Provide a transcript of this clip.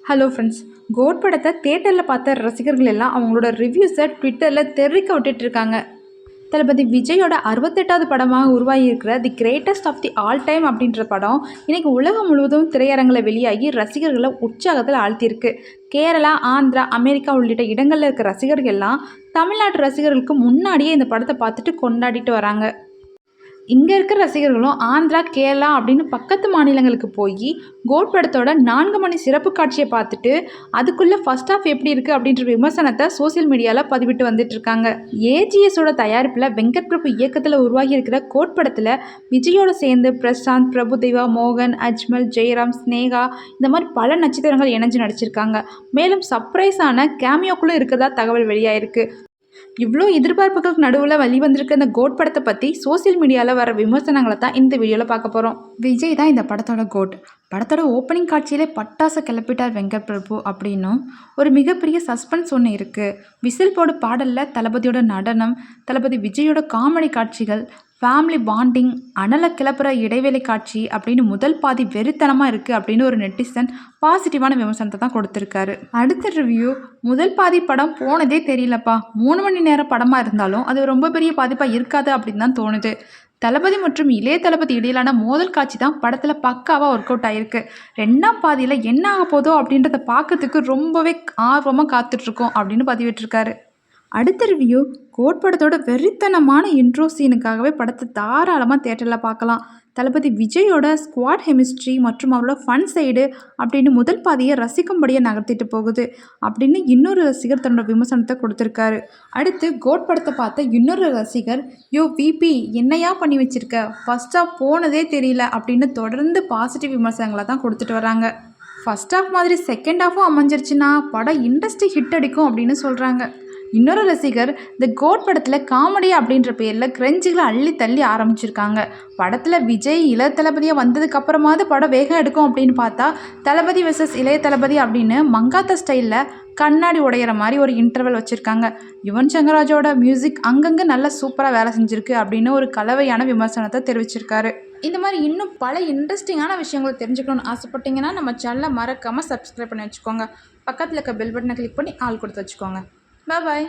Hello friends. Code படத்தை தியேட்டரில் பார்த்த ரசிகர்கள் எல்லாம் அவங்களோட ரிவ்யூஸை ட்விட்டரில் தெரிவிக்க விட்டுட்டு இருக்காங்க. தளபதி விஜயோட 68வது படமாக உருவாகி இருக்கிற the greatest of the all time அப்படின்ற படம் இன்னைக்கு உலகம் முழுவதும் திரையரங்கில் வெளியாகி ரசிகர்களை உற்சாகத்தில் ஆழ்த்தியிருக்கு. கேரளா, ஆந்திரா, அமெரிக்கா உள்ளிட்ட இடங்களில் இருக்க ரசிகர்கள் எல்லாம் தமிழ்நாட்டு ரசிகர்களுக்கு முன்னாடியே இந்த படத்தை பார்த்துட்டு கொண்டாடிட்டு வராங்க. இங்கே இருக்கிற ரசிகர்களும் ஆந்திரா, கேரளா அப்படின்னு பக்கத்து மாநிலங்களுக்கு போய் கோட் படத்தோட 4 மணி சிறப்பு காட்சியை பார்த்துட்டு அதுக்குள்ளே ஃபர்ஸ்ட் ஹாஃப் எப்படி இருக்குது அப்படின்ற விமர்சனத்தை சோசியல் மீடியாவில் பதிவிட்டு வந்துட்டு இருக்காங்க. ஏஜிஎஸோட தயாரிப்பில் வெங்கட் பிரபு இயக்கத்தில் உருவாகி இருக்கிற கோட் படத்தில் விஜயோட சேர்ந்து பிரசாந்த், பிரபுதேவா, மோகன், அஜ்மல், ஜெயராம், ஸ்னேகா இந்த மாதிரி பல நட்சத்திரங்கள் இணைஞ்சு நடிச்சிருக்காங்க. மேலும் சர்ப்ரைஸான கேமியோக்குள்ளே இருக்கிறதா தகவல் வெளியாயிருக்கு. இவ்வளோ எதிர்பார்ப்புகளுக்கு நடுவில் வெளிவந்திருக்க இந்த கோட் படத்தை பற்றி சோசியல் மீடியாவில் வர விமர்சனங்களை தான் இந்த வீடியோவில் பார்க்க போகிறோம். விஜய் தான் இந்த படத்தோட கோட். படத்தோட ஓப்பனிங் காட்சியிலே பட்டாசை கிளப்பிட்டார் வெங்கட் பிரபு அப்படின்னும் ஒரு மிகப்பெரிய சஸ்பென்ஸ் ஒன்று இருக்குது. விசில் போடு பாடலில் தளபதியோட நடனம், தளபதி விஜயோட காமெடி காட்சிகள், ஃபேமிலி பாண்டிங், அனலை கிளப்புற இடைவேளை காட்சி அப்படின்னு முதல் பாதி வெறித்தனமாக இருக்குது அப்படின்னு ஒரு நெட்டிசன் பாசிட்டிவான விமர்சனத்தை தான் கொடுத்துருக்காரு. அடுத்த ரிவ்யூ, முதல் பாதி படம் போனதே தெரியலப்பா, 3 மணி நேரம் படமாக இருந்தாலும் அது ரொம்ப பெரிய பாதிப்பாக இருக்காது அப்படின்னு தான் தோணுது. தளபதி மற்றும் இளைய தளபதி இடையிலான மோதல் காட்சி தான் படத்தில் பக்காவாக ஒர்க் அவுட் ஆகிருக்கு. 2ஆம் பாதியில் என்ன ஆக போதோ அப்படின்றத பார்க்கறதுக்கு ரொம்பவே ஆர்வமாக காத்துட்ருக்கோம் அப்படின்னு பதிவிட்டிருக்காரு. அடுத்த ரிவ்யூ, கோட் படத்தோட வெறித்தனமான இன்ட்ரோ சீனுக்காகவே படத்தை தாராளமாக தியேட்டரில் பார்க்கலாம். தளபதி விஜயோட ஸ்குவாட் கெமிஸ்ட்ரி மற்றும் அவரோட ஃபன் சைடு அப்படின்னு முதல் பாதியை ரசிக்கும்படியாக நகர்த்திட்டு போகுது அப்படின்னு இன்னொரு ரசிகர் தன்னோட விமர்சனத்தை கொடுத்துருக்காரு. அடுத்து கோட் படத்தை பார்த்த இன்னொரு ரசிகர், யோ விபி என்னையா பண்ணி வச்சிருக்க, ஃபர்ஸ்ட்டாக போனதே தெரியல அப்படின்னு தொடர்ந்து பாசிட்டிவ் விமர்சனங்களை தான் கொடுத்துட்டு வராங்க. ஃபர்ஸ்ட் ஹாஃப் மாதிரி செகண்ட் ஹாஃபும் அமைஞ்சிருச்சுன்னா படம் இண்டஸ்ட்ரி ஹிட் அடிக்கும் அப்படின்னு சொல்கிறாங்க. இன்னொரு ரசிகர், இந்த கோட் படத்தில் காமெடி அப்படின்ற பேரில் கிரெஞ்சுகளை அள்ளி தள்ளி ஆரம்பிச்சிருக்காங்க. படத்தில் விஜய் இளைய தளபதியாக வந்ததுக்கப்புறமாவது படம் வேகம் எடுக்கும் அப்படின்னு பார்த்தா தளபதி வெர்சஸ் இளைய தளபதி அப்படின்னு மங்காத்தா ஸ்டைலில் கண்ணாடி உடையிற மாதிரி ஒரு இன்டர்வல் வச்சுருக்காங்க. யுவன் சங்கர் ராஜோட மியூசிக் அங்கங்கே நல்லா சூப்பராக வேலை செஞ்சுருக்கு அப்படின்னு ஒரு கலவையான விமர்சனத்தை தெரிவிச்சிருக்காரு. இந்த மாதிரி இன்னும் பல இன்ட்ரெஸ்டிங்கான விஷயங்களை தெரிஞ்சுக்கணும்னு ஆசைப்பட்டீங்கன்னா நம்ம சேனலை மறக்காமல் சப்ஸ்கிரைப் பண்ணி வச்சுக்கோங்க. பக்கத்தில் இருக்க பெல் பட்டனை கிளிக் பண்ணி ஆள் கொடுத்து வச்சுக்கோங்க. Bye bye.